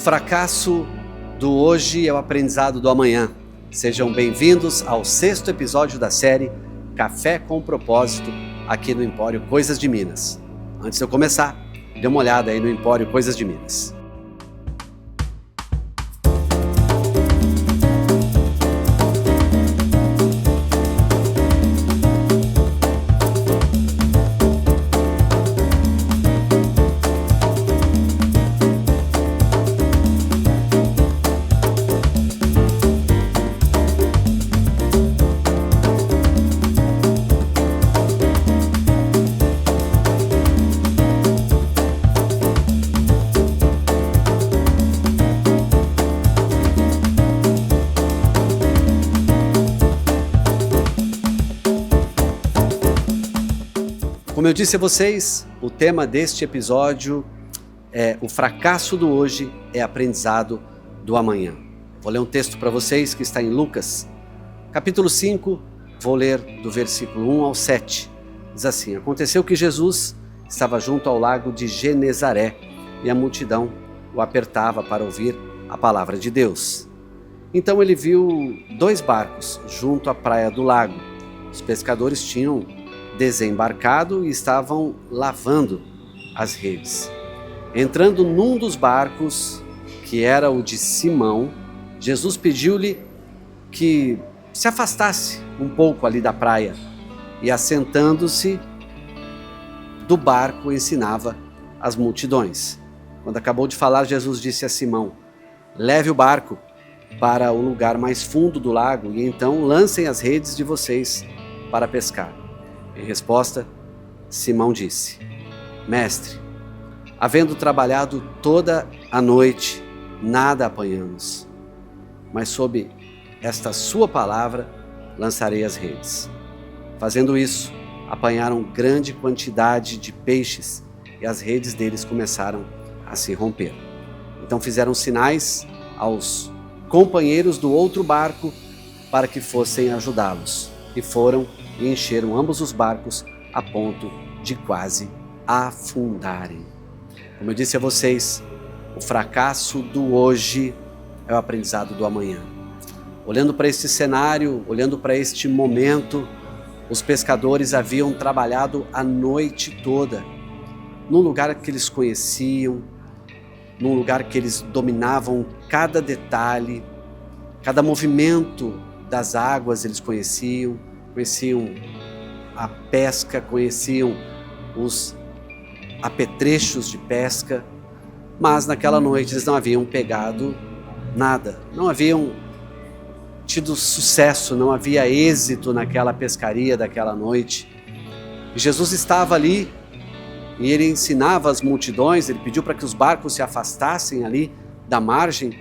O fracasso do hoje é o aprendizado do amanhã. Sejam bem-vindos ao 6º episódio da série Café com Propósito, aqui no Empório Coisas de Minas. Antes de eu começar, dê uma olhada aí no Empório Coisas de Minas. Como eu disse a vocês, o tema deste episódio é o fracasso do hoje é aprendizado do amanhã. Vou ler um texto para vocês que está em Lucas, capítulo 5, vou ler do versículo 1 ao 7. Diz assim: aconteceu que Jesus estava junto ao lago de Genezaré e a multidão o apertava para ouvir a palavra de Deus. Então ele viu 2 barcos junto à praia do lago. Os pescadores tinham desembarcado e estavam lavando as redes. Entrando num dos barcos, que era o de Simão, Jesus pediu-lhe que se afastasse um pouco ali da praia e, assentando-se do barco, ensinava as multidões. Quando acabou de falar, Jesus disse a Simão: leve o barco para o lugar mais fundo do lago e então lancem as redes de vocês para pescar. Em resposta, Simão disse: mestre, havendo trabalhado toda a noite, nada apanhamos, mas sob esta sua palavra lançarei as redes. Fazendo isso, apanharam grande quantidade de peixes e as redes deles começaram a se romper. Então fizeram sinais aos companheiros do outro barco para que fossem ajudá-los, e foram e encheram ambos os barcos a ponto de quase afundarem. Como eu disse a vocês, o fracasso do hoje é o aprendizado do amanhã. Olhando para este cenário, olhando para este momento, os pescadores haviam trabalhado a noite toda, num lugar que eles conheciam, num lugar que eles dominavam cada detalhe, cada movimento das águas eles conheciam a pesca, conheciam os apetrechos de pesca, mas naquela noite eles não haviam pegado nada, não haviam tido sucesso, não havia êxito naquela pescaria daquela noite. E Jesus estava ali e ele ensinava as multidões, ele pediu para que os barcos se afastassem ali da margem,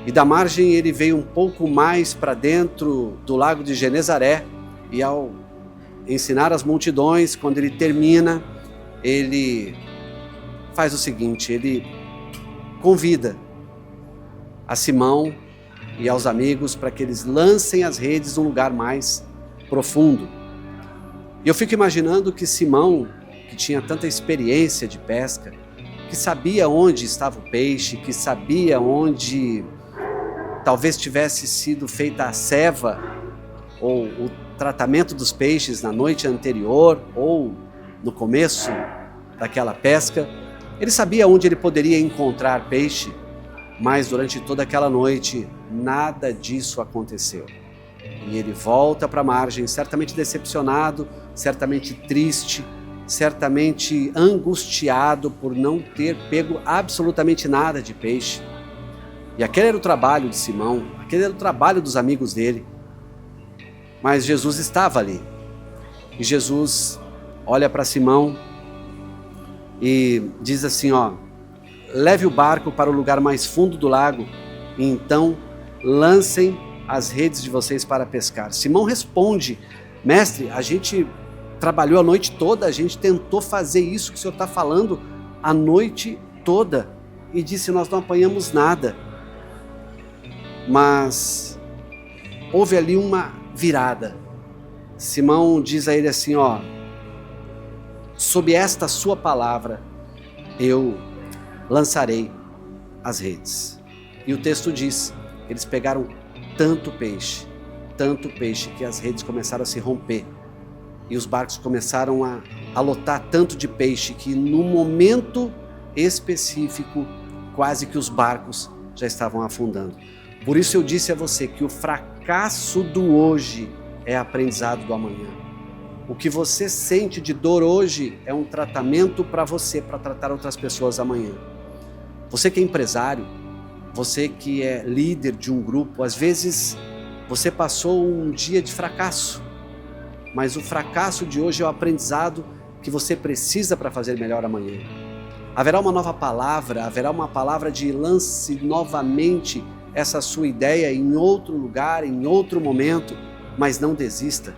e da margem ele veio um pouco mais para dentro do lago de Genezaré. E ao ensinar as multidões, quando ele termina, ele faz o seguinte: ele convida a Simão e aos amigos para que eles lancem as redes num lugar mais profundo. E eu fico imaginando que Simão, que tinha tanta experiência de pesca, que sabia onde estava o peixe, que sabia onde talvez tivesse sido feita a ceva ou o tratamento dos peixes na noite anterior ou no começo daquela pesca, ele sabia onde ele poderia encontrar peixe, mas durante toda aquela noite nada disso aconteceu. E ele volta para a margem, certamente decepcionado, certamente triste, certamente angustiado por não ter pego absolutamente nada de peixe. E aquele era o trabalho de Simão, aquele era o trabalho dos amigos dele. Mas Jesus estava ali. E Jesus olha para Simão e diz assim: leve o barco para o lugar mais fundo do lago e então lancem as redes de vocês para pescar. Simão responde: mestre, a gente trabalhou a noite toda, a gente tentou fazer isso que o senhor está falando a noite toda e disse: nós não apanhamos nada. Mas houve ali uma virada. Simão diz a ele assim: sob esta sua palavra eu lançarei as redes. E o texto diz, eles pegaram tanto peixe, que as redes começaram a se romper. E os barcos começaram a lotar tanto de peixe que no momento específico, quase que os barcos já estavam afundando. Por isso eu disse a você que o fracasso do hoje é aprendizado do amanhã. O que você sente de dor hoje é um tratamento para você, para tratar outras pessoas amanhã. Você que é empresário, você que é líder de um grupo, às vezes você passou um dia de fracasso, mas o fracasso de hoje é o aprendizado que você precisa para fazer melhor amanhã. Haverá uma nova palavra, haverá uma palavra de lance novamente essa sua ideia em outro lugar, em outro momento, mas não desista.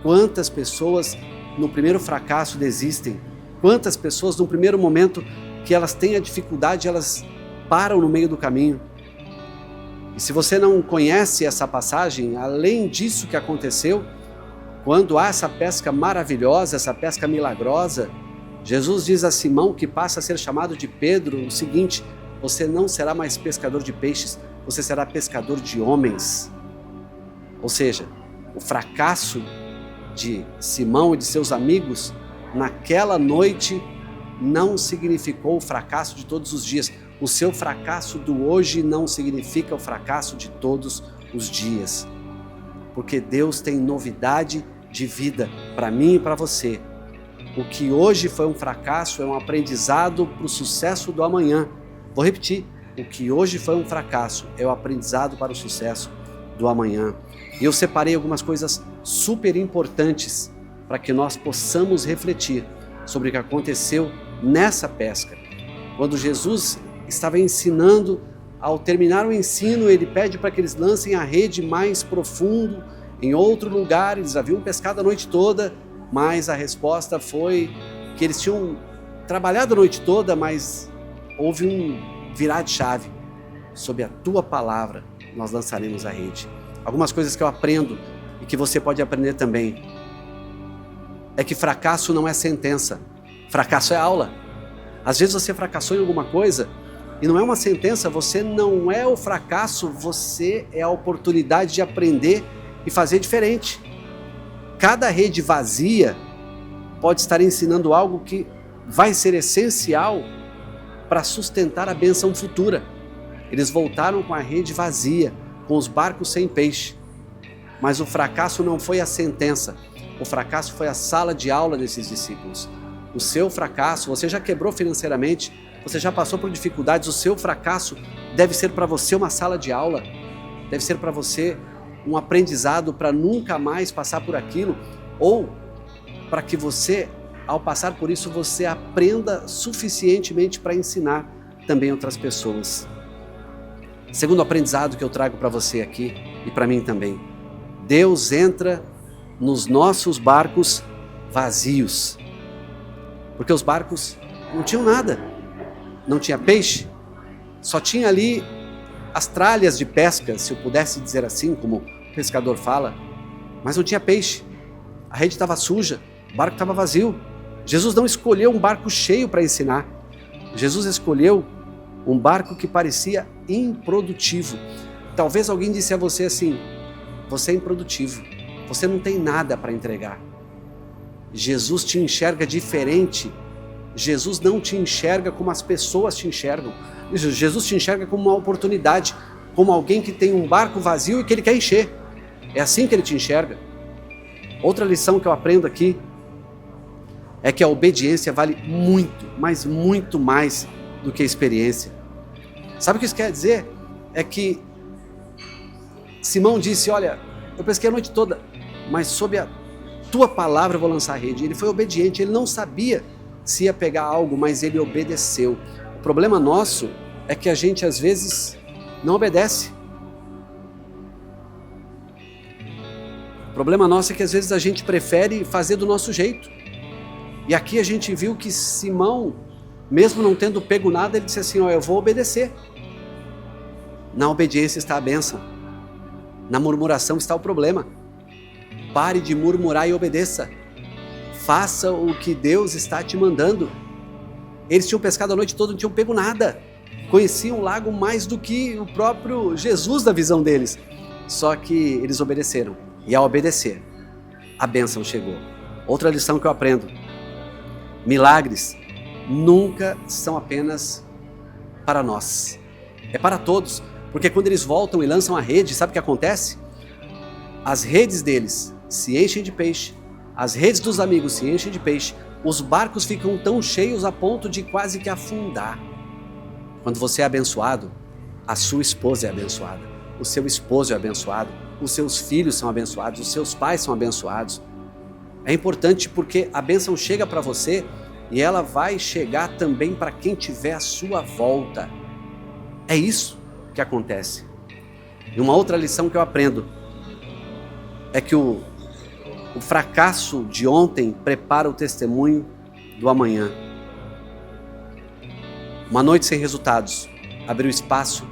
Quantas pessoas no primeiro fracasso desistem? Quantas pessoas no primeiro momento que elas têm a dificuldade, elas param no meio do caminho? E se você não conhece essa passagem, além disso que aconteceu, quando há essa pesca maravilhosa, essa pesca milagrosa, Jesus diz a Simão, que passa a ser chamado de Pedro, o seguinte: você não será mais pescador de peixes, você será pescador de homens. Ou seja, o fracasso de Simão e de seus amigos naquela noite não significou o fracasso de todos os dias. O seu fracasso do hoje não significa o fracasso de todos os dias. Porque Deus tem novidade de vida para mim e para você. O que hoje foi um fracasso é um aprendizado para o sucesso do amanhã. Vou repetir, o que hoje foi um fracasso é o aprendizado para o sucesso do amanhã. E eu separei algumas coisas super importantes para que nós possamos refletir sobre o que aconteceu nessa pesca. Quando Jesus estava ensinando, ao terminar o ensino, ele pede para que eles lancem a rede mais profundo, em outro lugar. Eles haviam pescado a noite toda, mas a resposta foi que eles tinham trabalhado a noite toda, mas houve um virar de chave. Sob a tua palavra, nós lançaremos a rede. Algumas coisas que eu aprendo e que você pode aprender também é que fracasso não é sentença, fracasso é aula. Às vezes você fracassou em alguma coisa e não é uma sentença, você não é o fracasso, você é a oportunidade de aprender e fazer diferente. Cada rede vazia pode estar ensinando algo que vai ser essencial para sustentar a bênção futura. Eles voltaram com a rede vazia, com os barcos sem peixe. Mas o fracasso não foi a sentença, o fracasso foi a sala de aula desses discípulos. O seu fracasso, você já quebrou financeiramente, você já passou por dificuldades, o seu fracasso deve ser para você uma sala de aula, deve ser para você um aprendizado para nunca mais passar por aquilo, ou para que você, ao passar por isso, você aprenda suficientemente para ensinar também outras pessoas. Segundo aprendizado que eu trago para você aqui e para mim também, Deus entra nos nossos barcos vazios, porque os barcos não tinham nada, não tinha peixe, só tinha ali as tralhas de pesca, se eu pudesse dizer assim, como o pescador fala, mas não tinha peixe, a rede estava suja, o barco estava vazio. Jesus não escolheu um barco cheio para ensinar, Jesus escolheu um barco que parecia improdutivo. Talvez alguém disse a você assim: você é improdutivo, você não tem nada para entregar. Jesus te enxerga diferente. Jesus não te enxerga como as pessoas te enxergam. Jesus te enxerga como uma oportunidade, como alguém que tem um barco vazio e que ele quer encher. É assim que ele te enxerga. Outra lição que eu aprendo aqui é que a obediência vale muito, mas muito mais do que a experiência. Sabe o que isso quer dizer? É que Simão disse: olha, eu pesquei a noite toda, mas sob a tua palavra eu vou lançar a rede. Ele foi obediente, ele não sabia se ia pegar algo, mas ele obedeceu. O problema nosso é que a gente às vezes não obedece. O problema nosso é que às vezes a gente prefere fazer do nosso jeito. E aqui a gente viu que Simão, mesmo não tendo pego nada, ele disse assim: ó, eu vou obedecer. Na obediência está a bênção. Na murmuração está o problema. Pare de murmurar e obedeça. Faça o que Deus está te mandando. Eles tinham pescado a noite toda, não tinham pego nada. conheciam o lago mais do que o próprio Jesus da visão deles. Só que eles obedeceram. E ao obedecer, a bênção chegou. Outra lição que eu aprendo: milagres nunca são apenas para nós. É para todos. Porque quando eles voltam e lançam a rede, sabe o que acontece? As redes deles se enchem de peixe, as redes dos amigos se enchem de peixe, os barcos ficam tão cheios a ponto de quase que afundar. Quando você é abençoado, a sua esposa é abençoada, o seu esposo é abençoado, os seus filhos são abençoados, os seus pais são abençoados. É importante porque a bênção chega para você e ela vai chegar também para quem tiver à sua volta. É isso que acontece. E uma outra lição que eu aprendo é que o fracasso de ontem prepara o testemunho do amanhã. Uma noite sem resultados abriu espaço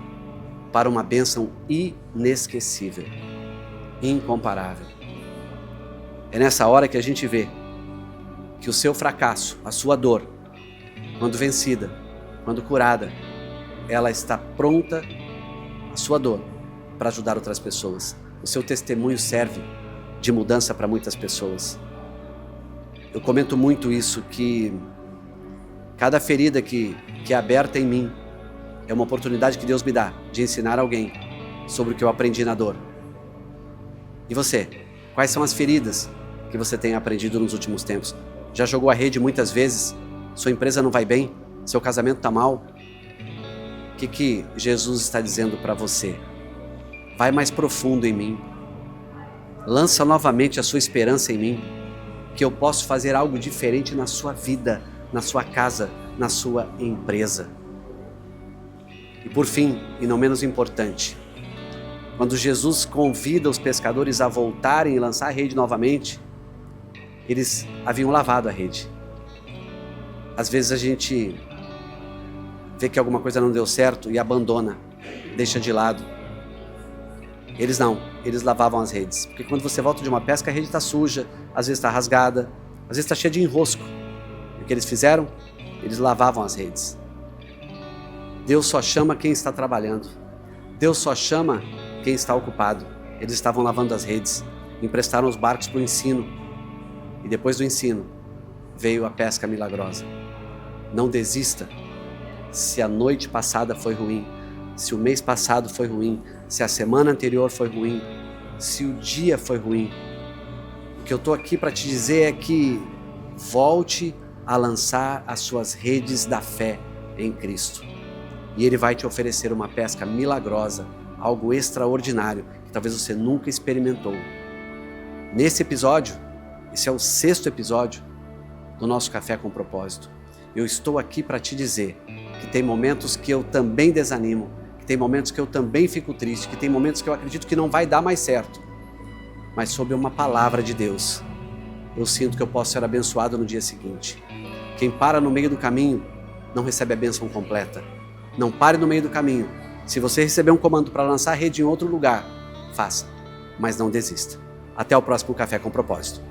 para uma bênção inesquecível, incomparável. É nessa hora que a gente vê que o seu fracasso, a sua dor, quando vencida, quando curada, ela está pronta, a sua dor, para ajudar outras pessoas. O seu testemunho serve de mudança para muitas pessoas. Eu comento muito isso, que cada ferida que é aberta em mim é uma oportunidade que Deus me dá de ensinar alguém sobre o que eu aprendi na dor. E você? Quais são as feridas que você tem aprendido nos últimos tempos? Já jogou a rede muitas vezes? Sua empresa não vai bem? Seu casamento está mal? O que Jesus está dizendo para você? Vai mais profundo em mim. Lança novamente a sua esperança em mim, que eu posso fazer algo diferente na sua vida, na sua casa, na sua empresa. E por fim, e não menos importante, quando Jesus convida os pescadores a voltarem e lançar a rede novamente, eles haviam lavado a rede. Às vezes a gente vê que alguma coisa não deu certo e abandona, deixa de lado. Eles não, eles lavavam as redes. Porque quando você volta de uma pesca, a rede está suja, às vezes está rasgada, às vezes está cheia de enrosco. E o que eles fizeram? Eles lavavam as redes. Deus só chama quem está trabalhando. Deus só chama quem está ocupado. Eles estavam lavando as redes, emprestaram os barcos para o ensino. E depois do ensino, veio a pesca milagrosa. Não desista. Se a noite passada foi ruim, se o mês passado foi ruim, se a semana anterior foi ruim, se o dia foi ruim, o que eu estou aqui para te dizer é que volte a lançar as suas redes da fé em Cristo. E Ele vai te oferecer uma pesca milagrosa, algo extraordinário, que talvez você nunca experimentou. Nesse episódio, esse é o 6º episódio do nosso Café com Propósito. Eu estou aqui para te dizer que tem momentos que eu também desanimo, que tem momentos que eu também fico triste, que tem momentos que eu acredito que não vai dar mais certo. Mas sob uma palavra de Deus, eu sinto que eu posso ser abençoado no dia seguinte. Quem para no meio do caminho não recebe a bênção completa. Não pare no meio do caminho. Se você receber um comando para lançar a rede em outro lugar, faça, mas não desista. Até o próximo Café com Propósito.